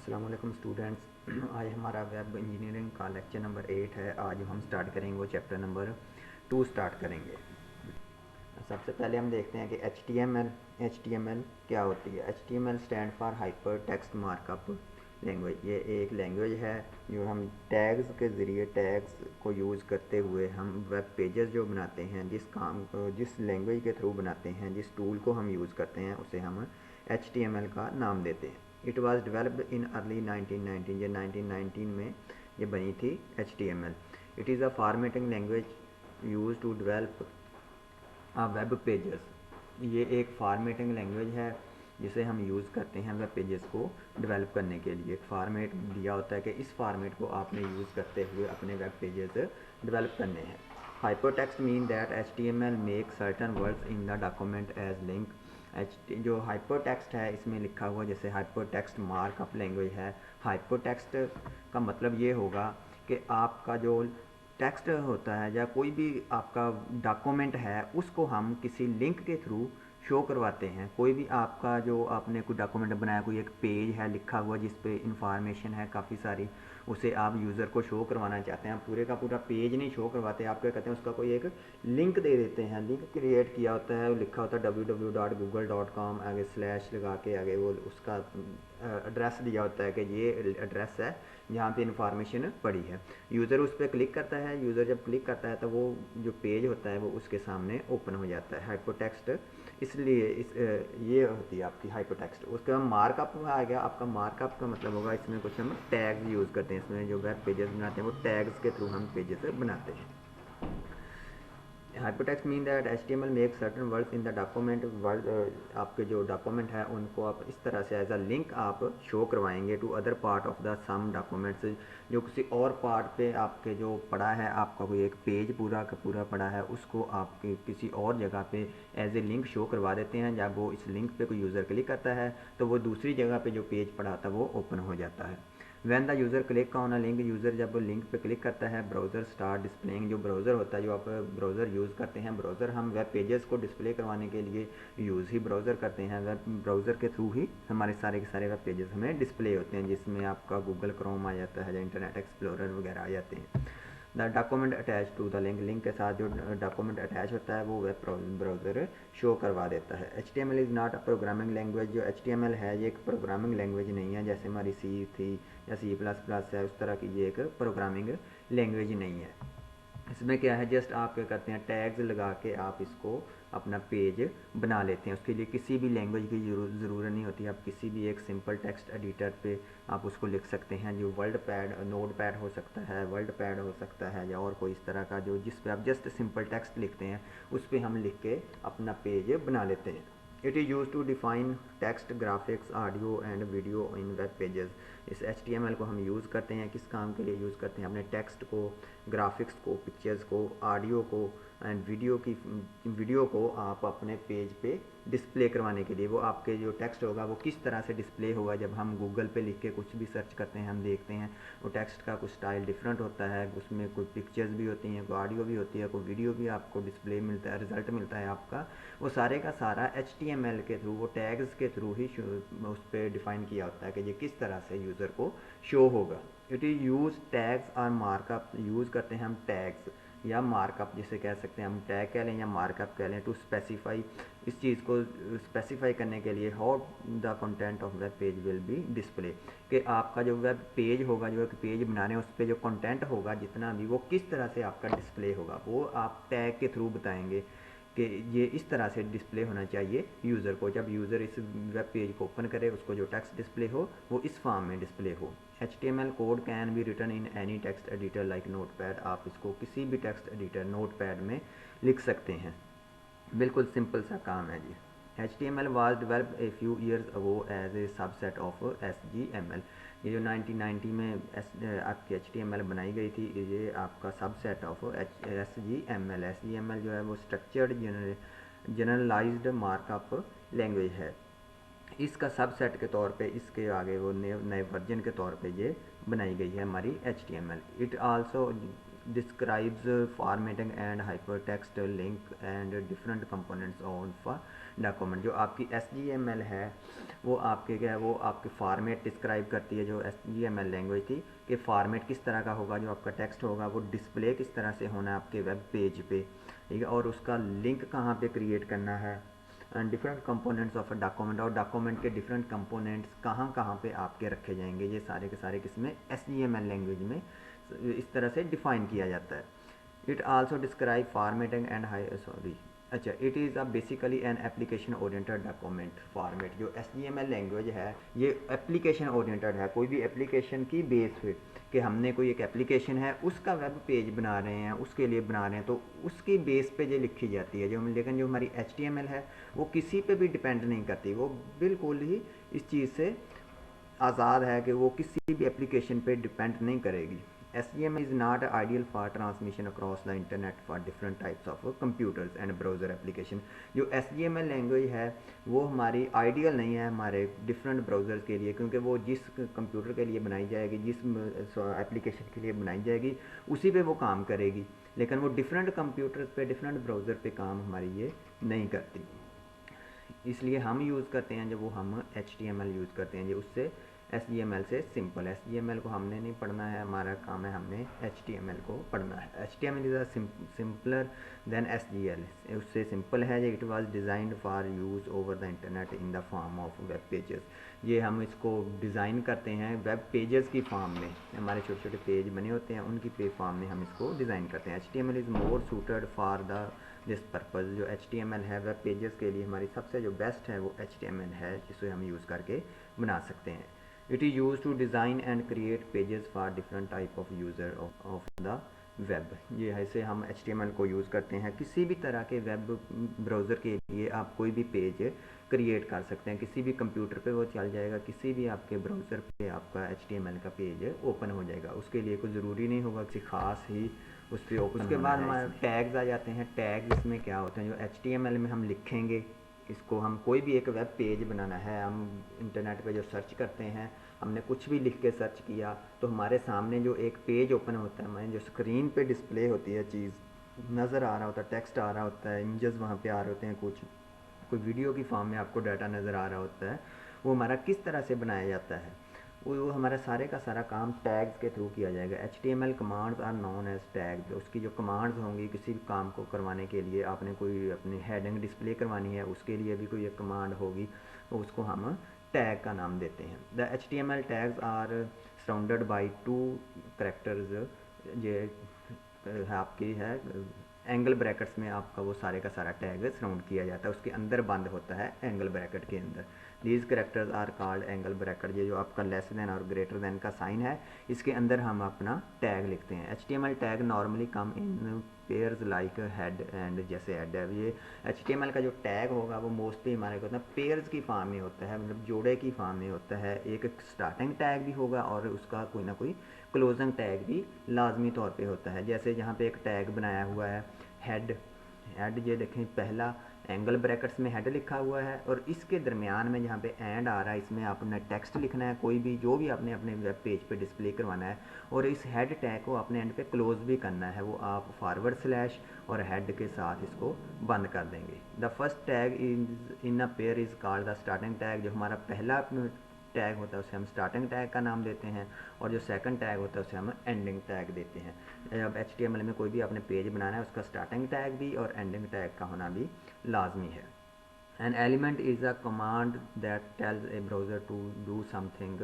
अस्सलाम वालेकुम स्टूडेंट्स। आज हमारा वेब इंजीनियरिंग का लेक्चर नंबर 8 है। आज हम स्टार्ट करेंगे वो चैप्टर नंबर 2 स्टार्ट करेंगे। सबसे पहले हम देखते हैं कि एच टी एम एल क्या होती है। H T M L stand for hyper text markup language. ये एक लैंग्वेज है जो हम टैग्स के ज़रिए टैग्स को यूज़ करते हुए हम वेब पेजेस जो बनाते हैं, जिस लैंग्वेज के थ्रू बनाते हैं, जिस टूल को हम यूज़ करते हैं उसे हम एच टी एम एल का नाम देते हैं। It was developed in early 1919। ये 1919 में ये बनी थी H T M L. It is a formatting language use to develop web pages. ये एक फॉर्मेटिंग लैंग्वेज है जिसे हम यूज़ करते हैं वेब पेजेस को डेवलप करने के लिए। एक फार्मेट दिया होता है कि इस फार्मेट को आपने यूज़ करते हुए अपने वेब पेजेस डेवलप करने हैं। Hypertext mean that H T M L make certain words in the document as link. जो हाइपरटेक्स्ट है इसमें लिखा हुआ जैसे हाइपरटेक्स्ट मार्कअप लैंग्वेज है। हाइपरटेक्स्ट का मतलब ये होगा कि आपका जो टेक्स्ट होता है या कोई भी आपका डॉक्यूमेंट है उसको हम किसी लिंक के थ्रू शो करवाते हैं। कोई भी आपका जो आपने कोई डॉक्यूमेंट बनाया, कोई एक पेज है लिखा हुआ जिस पे इंफॉर्मेशन है काफ़ी सारी, उसे आप यूज़र को शो करवाना चाहते हैं। आप पूरे का पूरा पेज नहीं शो करवाते, आप क्या कहते हैं उसका कोई एक लिंक दे देते हैं। लिंक क्रिएट किया होता है, लिखा होता है www.google.com, आगे स्लैश लगा के आगे वो उसका एड्रेस दिया होता है कि ये एड्रेस है जहाँ पे इंफॉर्मेशन पड़ी है। यूज़र उस पर क्लिक करता है। यूज़र जब क्लिक करता है तो वो जो पेज होता है वो उसके सामने ओपन हो जाता है। हाइपरटेक्स्ट इसलिए ये होती है आपकी हाइपरटेक्स्ट। उसके बाद मार्कअप में आ गया। आपका मार्कअप का मतलब होगा इसमें कुछ हम टैग्स यूज़ करते हैं। इसमें जो वेब पेजेस बनाते हैं वो टैग्स के थ्रू हम पेजेस बनाते हैं। Hypertext mean that H T M L make certain words in the document. Word आपके जो डॉक्यूमेंट है उनको आप इस तरह से एज अ लिंक आप शो करवाएंगे to other part of the some documents. जो किसी और पार्ट पे आपके जो पड़ा है, आपका कोई एक पेज पूरा का पूरा पड़ा है, उसको आपके किसी और जगह पे एज ए लिंक शो करवा देते हैं। जब वो इस लिंक पे कोई यूज़र क्लिक करता है तो वो दूसरी जगह पे जो पेज पड़ा था वो ओपन हो जाता है। When the user click on a link, user जब लिंक पे क्लिक करता है, ब्राउज़र स्टार्ट डिस्प्लेइंग। जो ब्राउज़र होता है, जो आप ब्राउज़र यूज़ करते हैं, ब्राउज़र हम वेब पेजेस को डिस्प्ले करवाने के लिए यूज़ ही ब्राउज़र करते हैं। वेब ब्राउज़र के थ्रू ही हमारे सारे के सारे वेब पेजेस हमें डिस्प्ले होते हैं, जिसमें आपका गूगल क्रोम आ जाता है या इंटरनेट एक्सप्लोरर वगैरह आ जाते हैं। The document attach to the link, link के साथ जो डॉक्यूमेंट अटैच होता है वो वेब ब्राउज़र शो करवा देता है। H T M L is not a programming language. जो एच टी एम एल है ये एक प्रोग्रामिंग लैंग्वेज नहीं है, जैसे हमारी सी थी या सी प्लस प्लस है, उस तरह की ये एक प्रोग्रामिंग लैंग्वेज नहीं है। इसमें क्या है, जस्ट आप क्या करते हैं टैग्स लगा के आप इसको अपना पेज बना लेते हैं। उसके लिए किसी भी लैंग्वेज की ज़रूरत नहीं होती। आप किसी भी एक सिंपल टेक्स्ट एडिटर पे आप उसको लिख सकते हैं। जो वर्ड पैड, नोट पैड हो सकता है, वर्ड पैड हो सकता है, या और कोई इस तरह का जो जिस पे आप जस्ट सिंपल टेक्स्ट लिखते हैं उस पर हम लिख के अपना पेज बना लेते हैं। It is use to define text, graphics, audio and video in web pages. इस एच टी एम एल को हम यूज़ करते हैं, किस काम के लिए यूज़ करते हैं? अपने टेक्स्ट को, ग्राफिक्स को, पिक्चर्स को, ऑडियो को एंड वीडियो को आप अपने पेज पे डिस्प्ले करवाने के लिए। वो आपके जो टेक्स्ट होगा वो किस तरह से डिस्प्ले होगा। जब हम गूगल पे लिख के कुछ भी सर्च करते हैं, हम देखते हैं वो टेक्स्ट का कुछ स्टाइल डिफरेंट होता है, उसमें कोई पिक्चर्स भी होती हैं, कोई ऑडियो भी होती है, कोई वीडियो भी आपको डिस्प्ले मिलता है, रिजल्ट मिलता है आपका। वो सारे का सारा एच टी एम एल के थ्रू, वो टैग्स के थ्रू ही उस पर डिफाइन किया होता है कि ये किस तरह से यूज़र को शो होगा। इट इज़ यूज टैग्स और मार्कअप, यूज़ करते हैं हम टैग्स या मार्कअप, जिसे कह सकते हैं हम टैग कह लें या मार्कअप कह लें, टू स्पेसिफाई, इस चीज़ को स्पेसिफाई करने के लिए how the content of web page will be display. कि आपका जो वेब पेज होगा, जो एक पेज बना रहे हैं उस पर जो कंटेंट होगा जितना भी, वो किस तरह से आपका डिस्प्ले होगा, वो आप टैग के थ्रू बताएंगे कि ये इस तरह से डिस्प्ले होना चाहिए यूज़र को। जब यूज़र इस वेब पेज को ओपन करे, उसको जो टेक्स्ट डिस्प्ले हो वो इस फॉर्म में डिस्प्ले हो। HTML code can be written in any text editor like Notepad. आप इसको किसी भी टेक्स्ट एडिटर नोटपैड में लिख सकते हैं। बिल्कुल सिंपल सा काम है जी। HTML was developed a few years ago as a subset of HTML। ये जो 1990 में आपकी HTML बनाई गई थी, ये आपका सबसेट ऑफ HTML। HTML जो है वो स्ट्रक्चर्ड जनरलाइज्ड मार्कअप लैंग्वेज है। इसका सबसेट के तौर पे, इसके आगे वो नए नए वर्जन के तौर पे ये बनाई गई है हमारी HTML। It also describes formatting and hypertext link and different components of document। जो आपकी HTML है वो आपके क्या है, वो आपके फॉर्मेट डिस्क्राइब करती है, जो HTML लैंग्वेज थी कि फॉर्मेट किस तरह का होगा, जो आपका टेक्स्ट होगा वो डिस्प्ले किस तरह से होना है आपके वेब पेज पे, ठीक है, और उसका लिंक कहाँ पे क्रिएट करना है, and different components of a document, और डॉक्यूमेंट के डिफरेंट कंपोनेंट्स कहाँ कहाँ पे आपके रखे जाएंगे, ये सारे के सारे किसमें HTML लैंग्वेज में इस तरह से डिफाइन किया जाता है। It also describe formatting and hi sorry अच्छा, it is a basically an application oriented document format. जो HTML लैंग्वेज है ये एप्लीकेशन ओरिएंटेड है, कोई भी एप्लीकेशन की बेस पे कि हमने कोई एक एप्लीकेशन है उसका वेब पेज बना रहे हैं, उसके लिए बना रहे हैं, तो उसकी बेस पे ये लिखी जाती है। जो लेकिन जो हमारी HTML है वो किसी पे भी डिपेंड नहीं करती, वो बिल्कुल ही इस चीज़ से आज़ाद है कि वो किसी भी एप्लीकेशन पे डिपेंड नहीं करेगी। HTML is not ideal for transmission across the internet for different types of computers and browser application। जो HTML लैंग्वेज है वो हमारी आइडियल नहीं है हमारे डिफरेंट ब्राउज़र्स के लिए, क्योंकि वो जिस कंप्यूटर के लिए बनाई जाएगी, जिस एप्लीकेशन के लिए बनाई जाएगी उसी पे वो काम करेगी, लेकिन वो डिफरेंट कंप्यूटर्स पे डिफरेंट ब्राउज़र पे काम हमारी ये नहीं करती। इसलिए हम यूज़ करते हैं जब वो हम HTML यूज़ करते हैं, ये उससे HTML से सिंपल है। HTML को हमने नहीं पढ़ना है, हमारा काम है हमने HTML को पढ़ना है। HTML is a simpler than SGL, उससे सिंपल है। It was designed for use over the internet in the form of web pages. ये हम इसको डिज़ाइन करते हैं वेब पेजेस की फॉर्म में, हमारे छोटे छोटे पेज बने होते हैं उनकी पे फॉर्म में हम इसको डिज़ाइन करते हैं। HTML is more suited for the this purpose. जो HTML है वेब पेजेस के लिए हमारी सबसे जो बेस्ट है वो HTML है, जिसे हम यूज़ करके बना सकते हैं। It is use to design and create pages for different type of user of the web. ये ऐसे हम HTML को यूज़ करते हैं किसी भी तरह के वेब ब्राउज़र के लिए। आप कोई भी पेज क्रिएट कर सकते हैं, किसी भी कंप्यूटर पे वो चल जाएगा, किसी भी आपके ब्राउज़र पे आपका HTML का पेज ओपन हो जाएगा। उसके लिए कोई ज़रूरी नहीं होगा किसी ख़ास ही उससे ओपन। उसके बाद हमारे टैग्स आ जाते हैं। टैग्स इसमें क्या होते हैं, जो HTML में हम लिखेंगे, इसको हम कोई भी एक वेब पेज बनाना है, हम इंटरनेट पे जो सर्च करते हैं, हमने कुछ भी लिख के सर्च किया तो हमारे सामने जो एक पेज ओपन होता है, हमारी जो स्क्रीन पे डिस्प्ले होती है चीज़, नज़र आ रहा होता है, टेक्स्ट आ रहा होता है, इमेजेस वहाँ पे आ रहे होते हैं, कुछ कोई वीडियो की फॉर्म में आपको डाटा नज़र आ रहा होता है, वो हमारा किस तरह से बनाया जाता है, वो हमारा सारे का सारा काम टैग्स के थ्रू किया जाएगा। HTML commands are known as tags. उसकी जो कमांड्स होंगी किसी भी काम को करवाने के लिए, आपने कोई अपनी हेडिंग डिस्प्ले करवानी है उसके लिए भी कोई एक कमांड होगी, उसको हम टैग का नाम देते हैं। The HTML tags are surrounded by 2 characters. ये आपकी है एंगल ब्रैकेट्स में आपका वो सारे का सारा टैग सराउंड किया जाता है, उसके अंदर बंद होता है एंगल ब्रैकेट के अंदर। These characters are called angle bracket. ये जो आपका लेस देन और ग्रेटर देन का साइन है, इसके अंदर हम अपना टैग लिखते हैं। HTML tag normally come in pairs like head and, जैसे हेड है, ये HTML का जो टैग होगा वो मोस्टली हमारे को पेयर्स की फॉर्म में होता है, मतलब जोड़े की फॉर्म में होता है। एक स्टार्टिंग टैग भी होगा और उसका कोई ना कोई क्लोजिंग टैग भी लाजमी तौर पे होता है। जैसे यहाँ पे एक टैग बनाया हुआ है हेड, हेड ये देखें पहला एंगल ब्रैकेट्स में हेड लिखा हुआ है, और इसके दरमियान में जहाँ पे एंड आ रहा है इसमें आपने टेक्स्ट लिखना है, कोई भी जो भी आपने अपने वेब पेज पे डिस्प्ले करवाना है, और इस हेड टैग को अपने एंड पे क्लोज भी करना है, वो आप फॉरवर्ड स्लैश और हेड के साथ इसको बंद कर देंगे। The first tag in a pair is called the starting tag. जो हमारा पहला टैग होता है उसे हम स्टार्टिंग टैग का नाम देते हैं, और जो सेकंड टैग होता है उसे हम एंडिंग टैग देते हैं। अब HTML में कोई भी आपने पेज बनाना है उसका स्टार्टिंग टैग भी और एंडिंग टैग का होना भी लाजमी है। An element is a command that tells a browser to do something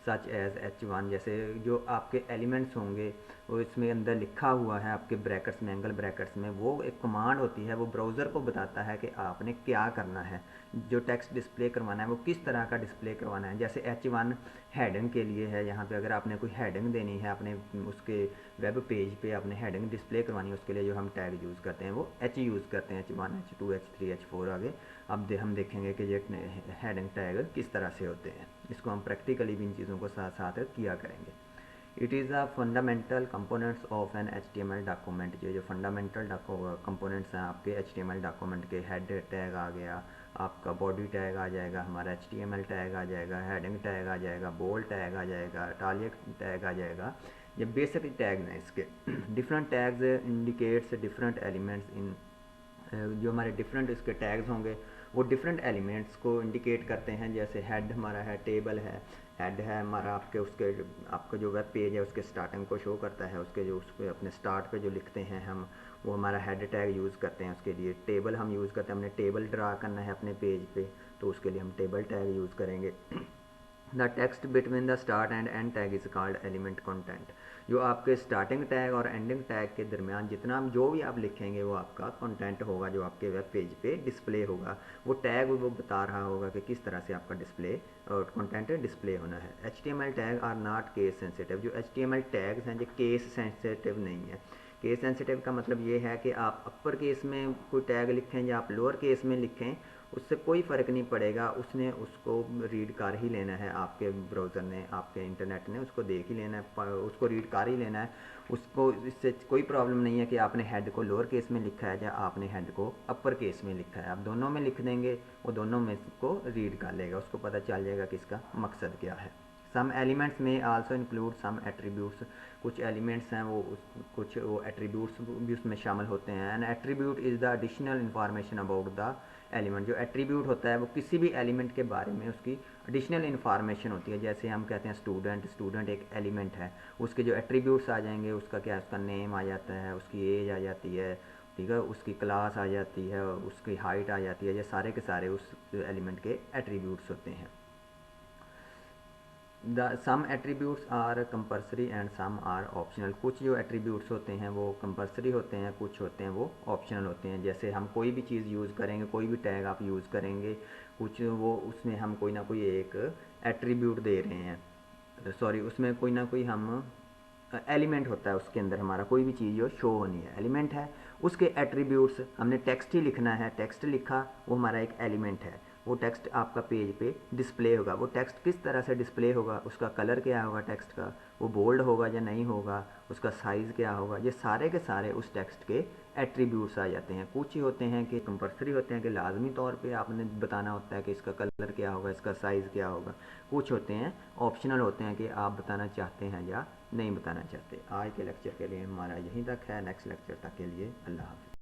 such as H1। जैसे जो आपके एलिमेंट्स होंगे वो इसमें अंदर लिखा हुआ है आपके ब्रैकेट्स में, एंगल ब्रैकेट्स में, वो एक कमांड होती है, वो ब्राउज़र को बताता है कि आपने क्या करना है, जो टेक्स्ट डिस्प्ले करवाना है वो किस तरह का डिस्प्ले करवाना है। जैसे H1 हेडिंग के लिए है, यहाँ पे अगर आपने कोई हेडिंग देनी है अपने उसके वेब पेज पे, आपने हेडिंग डिस्प्ले करवानी है, उसके लिए जो हम टैग यूज़ करते हैं वो H यूज़ करते हैं, H1 H2 H3 H4 आगे। अब हम देखेंगे कि ये हेडिंग टैग किस तरह से होते हैं, इसको हम प्रैक्टिकली भी इन चीज़ों को साथ साथ किया करेंगे। It is a fundamental components of an HTML document. ये जो फंडामेंटल कंपोनेंट्स हैं आपके HTML डॉक्यूमेंट के, हेड टैग आ गया, आपका बॉडी टैग आ जाएगा, हमारा HTML टैग आ जाएगा, हेडिंग टैग आ जाएगा, बोल्ड टैग आ जाएगा, इटालिक टैग आ जाएगा। ये बेसिक टैग हैं इसके। Different tags indicates different elements in, जो हमारे डिफरेंट इसके टैग्स होंगे वो डिफरेंट एलिमेंट्स को इंडिकेट करते हैं। जैसे हेड हमारा है, टेबल है, हेड है हमारा आपके उसके आपका जो वेब पेज है उसके स्टार्टिंग को शो करता है, उसके जो उसके अपने स्टार्ट पे जो लिखते हैं हम वो हमारा हेड टैग यूज़ करते हैं उसके लिए। टेबल हम यूज़ करते हैं, हमने टेबल ड्रा करना है अपने पेज पे तो उसके लिए हम टेबल टैग यूज़ करेंगे। The text between the start and and tag is called element content. जो आपके स्टार्टिंग टैग और एंडिंग टैग के दरमियान जितना जो भी आप लिखेंगे वो आपका कंटेंट होगा जो आपके वेब पेज पे डिस्प्ले होगा। वो टैग वो बता रहा होगा कि किस तरह से आपका डिस्प्ले और कंटेंट डिस्प्ले होना है। HTML tag are not case sensitive. जो HTML टैग्स हैं ये केस सेंसिटिव नहीं है। केस सेंसिटिव का मतलब ये है कि आप अपर केस में कोई टैग लिखें या आप लोअर केस में लिखें उससे कोई फ़र्क नहीं पड़ेगा, उसने उसको रीड कर ही लेना है। आपके ब्राउज़र ने आपके इंटरनेट ने उसको देख ही लेना है, उसको रीड कर ही लेना है। उसको इससे कोई प्रॉब्लम नहीं है कि आपने हेड को लोअर केस में लिखा है या आपने हेड को अपर केस में लिखा है। आप दोनों में लिख देंगे वो दोनों में को रीड कर लेगा, उसको पता चल जाएगा कि इसका मकसद क्या है। सम एलिमेंट्स में आल्सो इंक्लूड सम एट्रीब्यूट्स। कुछ एलिमेंट्स हैं वो कुछ वो एट्रीब्यूट्स भी उसमें शामिल होते हैं। N attribute is the additional information about the element. जो एट्रीब्यूट होता है वो किसी भी एलिमेंट के बारे में उसकी एडिशनल इन्फॉर्मेशन होती है। जैसे हम कहते हैं स्टूडेंट, स्टूडेंट एक एलिमेंट है, उसके जो एट्रीब्यूट्स आ जाएंगे उसका क्या, उसका नेम आ जाता है, उसकी एज आ जाती है, ठीक है, उसकी क्लास आ जाती है, उसकी हाइट आ जाती है। ये सारे के सारे उस एलिमेंट के एट्रीब्यूट्स होते हैं। Some attributes are compulsory and some are optional. कुछ जो एट्रीब्यूट्स होते हैं वो कंपल्सरी होते हैं, कुछ होते हैं वो ऑप्शनल होते हैं। जैसे हम कोई भी चीज़ यूज़ करेंगे, कोई भी टैग आप यूज़ करेंगे, कुछ वो उसमें हम कोई ना कोई एक एट्रीब्यूट दे रहे हैं, सॉरी उसमें कोई ना कोई हम एलिमेंट होता है, उसके अंदर हमारा कोई भी चीज़ जो शो होनी है एलिमेंट है, उसके एट्रीब्यूट्स। हमने टेक्स्ट ही लिखना है, टेक्स्ट लिखा वो हमारा एक एलिमेंट है। वो टेक्स्ट आपका पेज पे डिस्प्ले होगा। वो टेक्स्ट किस तरह से डिस्प्ले होगा, उसका कलर क्या होगा टेक्स्ट का, वो बोल्ड होगा या नहीं होगा, उसका साइज़ क्या होगा, ये सारे के सारे उस टेक्स्ट के एट्रीब्यूट्स आ जाते हैं। कुछ ही होते हैं कि कंपल्सरी होते हैं कि लाजमी तौर पे आपने बताना होता है कि इसका कलर क्या होगा, इसका साइज़ क्या होगा। कुछ होते हैं ऑप्शनल होते हैं कि आप बताना चाहते हैं या नहीं बताना चाहते। आज के लेक्चर के लिए हमारा यहीं तक है। नेक्स्ट लेक्चर तक के लिए अल्लाह हाफ़िज़।